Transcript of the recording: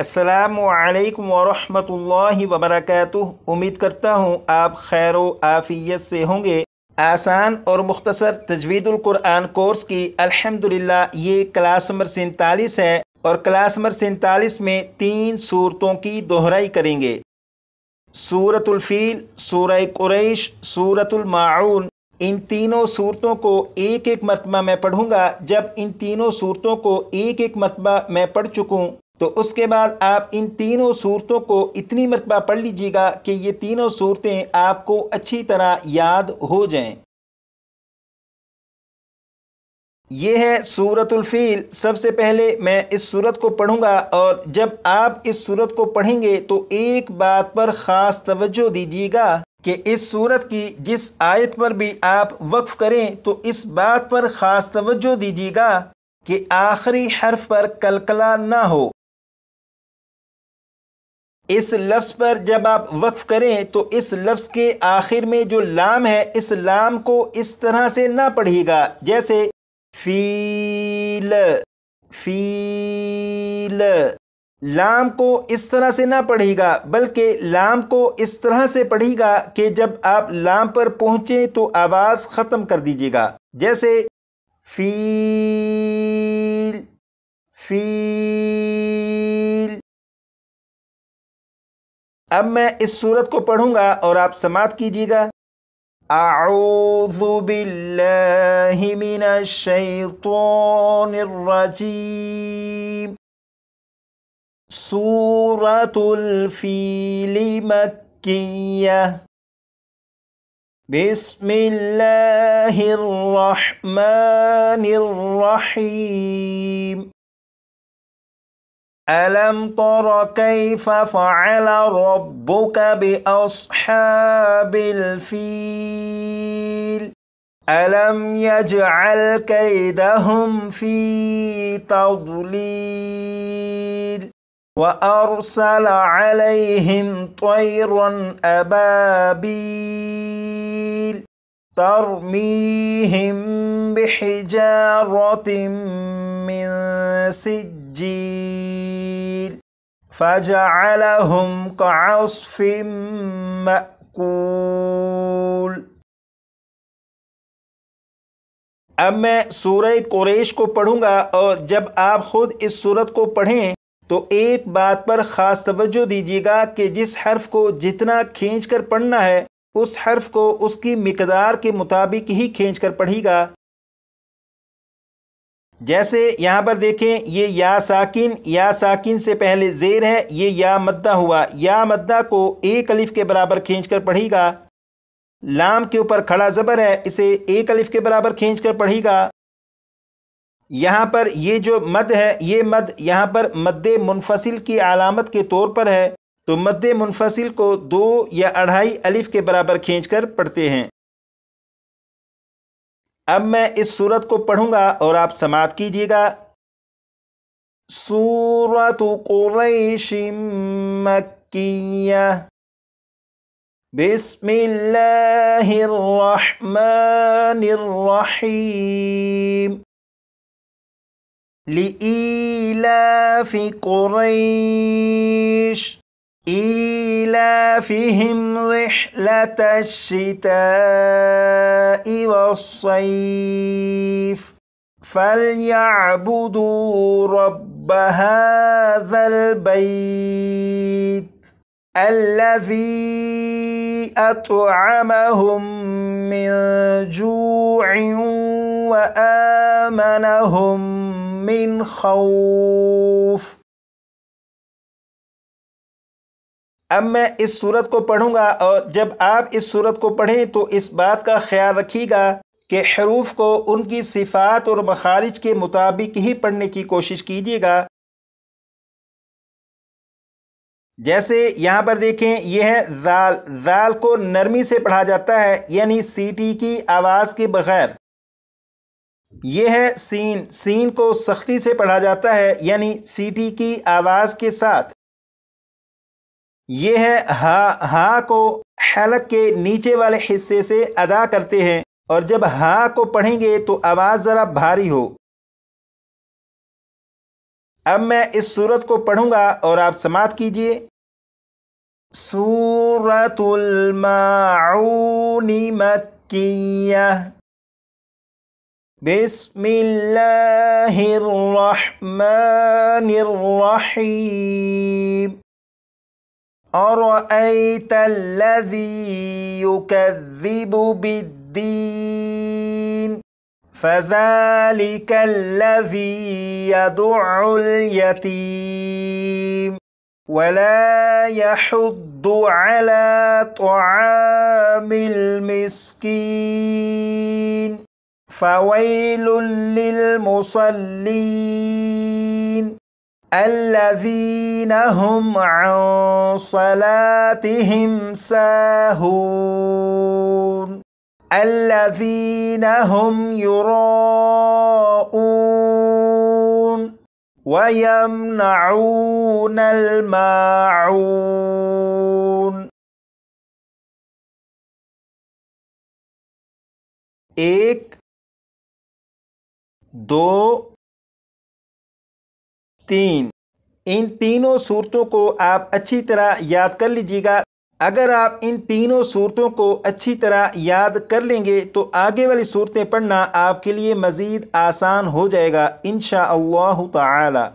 अस्सलामु अलैकुम वरहमतुल्लाहि वबरकातुह। उम्मीद करता हूँ आप खैर व आफियत से होंगे। आसान और मुख्तसर तजवीदुल कुरान कोर्स की अल्हम्दुलिल्लाह ये क्लास नंबर 47 है और क्लास नंबर 47 में 3 सूरतों की दोहराई करेंगे। सूरतुल फील, सूरह कुरैश, सूरतुल माऊन। इन तीनों सूरतों को एक एक मरतबा मैं पढ़ूंगा। जब इन तीनों सूरतों को एक एक मरतबा मैं पढ़ चुकूँ तो उसके बाद आप इन तीनों सूरतों को इतनी मरतबा पढ़ लीजिएगा कि ये तीनों सूरतें आपको अच्छी तरह याद हो जाएं। ये है सूरतुल फील। सबसे पहले मैं इस सूरत को पढ़ूंगा और जब आप इस सूरत को पढ़ेंगे तो एक बात पर ख़ास तवज्जो दीजिएगा कि इस सूरत की जिस आयत पर भी आप वक्फ करें तो इस बात पर ख़ास तवज्जो दीजिएगा कि आखिरी हर्फ पर कलकला ना हो। इस लफ्ज़ पर जब आप वक्फ करें तो इस लफ्ज़ के आखिर में जो लाम है, इस लाम को इस तरह से ना पढ़िएगा जैसे फील फील। लाम को इस तरह से ना पढ़िएगा बल्कि लाम को इस तरह से पढ़िएगा कि जब आप लाम पर पहुँचे तो आवाज़ ख़त्म कर दीजिएगा जैसे फील फील। अब मैं इस सूरत को पढ़ूंगा और आप समाअत कीजिएगा। अऊज़ु बिल्लाहि मिनश शैतानिर रजीम। सूरतुल फील मक्किय्यह। बिस्मिल्लाहिर रहमानिर रहीम। अलम तरा कैफ़ फ़अल रब्बुका बिअस्हाबिल फ़ील। अलम यजअल कैदहुम फ़ी तज़लील। व अरसल अलैहिम तयरन अबाबील तरमीहिम बिहिजारतिम मिन सिज्जील फजअलहुम कअस्फिम मअकूल। अब मैं सूरह कुरैश को पढ़ूंगा और जब आप खुद इस सूरत को पढ़ें तो एक बात पर ख़ास तवज्जो दीजिएगा कि जिस हर्फ को जितना खींच कर पढ़ना है उस हर्फ को उसकी मिकदार के मुताबिक ही खींच कर पढ़िएगा। जैसे यहाँ पर देखें, ये या साकिन से पहले ज़ेर है, ये या मद्दा हुआ। या मद्दा को एक अलिफ के बराबर खींच कर पढ़िएगा। लाम के ऊपर खड़ा ज़बर है, इसे एक अलिफ के बराबर खींच कर पढ़िएगा। यहाँ पर ये जो मद है, ये मद यहाँ पर मद्दे मुनफसिल की अलामत के तौर पर है, तो मद्दे मुनफसिल को 2 या 2.5 अलिफ के बराबर खींचकर पढ़ते हैं। अब मैं इस सूरत को पढ़ूंगा और आप समाअत कीजिएगा। सूरतु कुरैशिम मक्किय्यह। बिस्मिल्लाहिर रहमानिर रहीम। लिईलाफि कुरैश ईलाफिहिम रिह्लतश शिताइ वस्सैफ फलयअबुदू रब्ब हाज़ल बैत अल्लज़ी अतअमहुम मिन जूइन व आमनहुम मिन खौफ। अब मैं इस सूरत को पढ़ूंगा और जब आप इस सूरत को पढ़ें तो इस बात का ख्याल रखिएगा कि हरूफ को उनकी सिफ़ात और मखारिज के मुताबिक ही पढ़ने की कोशिश कीजिएगा। जैसे यहाँ पर देखें, यह है ज़ाल। ज़ाल को नरमी से पढ़ा जाता है यानी सीटी की आवाज़ के बग़ैर। यह है सीन। सीन को सख्ती से पढ़ा जाता है यानी सीटी की आवाज़ के साथ। यह है हा। हा को हलक के नीचे वाले हिस्से से अदा करते हैं और जब हा को पढ़ेंगे तो आवाज़ ज़रा भारी हो। اب میں اس सूरत को पढ़ूंगा और आप समाअत कीजिए। सूरतुल माऊन मक्किय्या बिस्मिल्लाहिर रहमानिर रहीम अरअयतल्लज़ी युकज़्ज़िबु बिद्दीन फ़ज़ालिकल्लज़ी यदुउल यतीम वला यहुद्दु अला तआमिल मिस्कीन फ़वैलुल लिलमुसल्लीन الذين هم عن صلاتهم ساهون الذين هم يراءون ويمنعون الماعون۔ ایک، دو، تین، ان تینوں صورتوں کو آپ اچھی طرح یاد کر لیجیے گا۔ اگر آپ ان تینوں صورتوں کو اچھی طرح یاد کر لیں گے تو آگے والی صورتیں پڑھنا آپ کے لیے مزید آسان ہو جائے گا انشاءاللہ تعالی۔